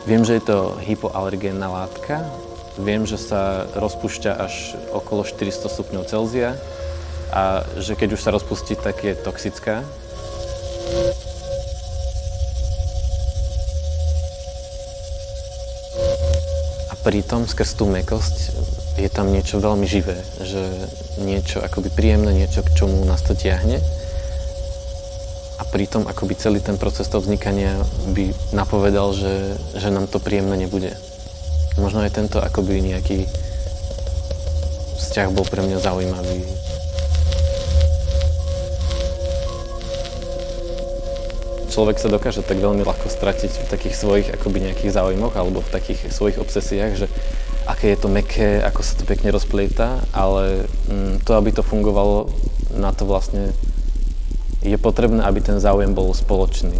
Viem, že je to hypoalergénna látka. Viem, že sa rozpúšťa až okolo 400 stupňov Celzia a že keď už sa rozpustí, tak je toxická. A pritom skrz tú mäkkosť je tam niečo veľmi živé, že niečo akoby príjemné, niečo, k čomu nás to tiahne. A pritom akoby celý ten proces toho vznikania by napovedal, že nám to príjemné nebude. Možno aj tento akoby nejaký vzťah bol pre mňa zaujímavý. Človek sa dokáže tak veľmi ľahko stratiť v takých svojich akoby nejakých záujmoch alebo v takých svojich obsesiách, že aké je to mäkké, ako sa to pekne rozplieta, ale to, aby to fungovalo, na to vlastne je potrebné, aby ten záujem bol spoločný.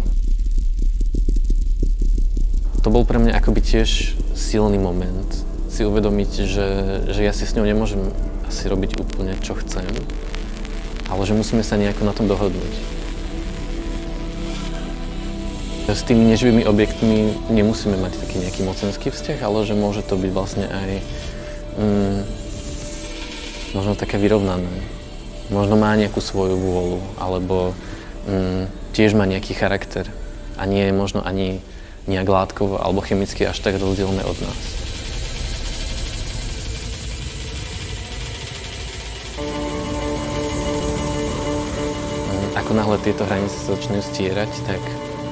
To bol pre mňa akoby tiež silný moment. Si uvedomiť, že ja si s ňou nemôžem asi robiť úplne, čo chcem, ale že musíme sa nejako na tom dohodnúť. S tými neživými objektmi nemusíme mať taký nejaký mocenský vzťah, ale že môže to byť vlastne aj možno také vyrovnané. Možno má nejakú svoju vôľu, alebo tiež má nejaký charakter a nie je možno ani nejak látkovo alebo chemicky až tak rozdielne od nás. Ako náhle tieto hranice sa začnú stierať, tak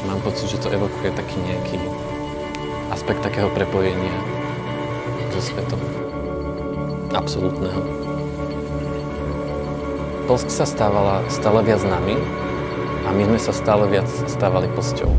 mám pocit, že to evokuje taký nejaký aspekt takého prepojenia so svetom. Absolútneho. Polsk sa stávala stále viac nami a my sme sa stále viac stávali Polsťou.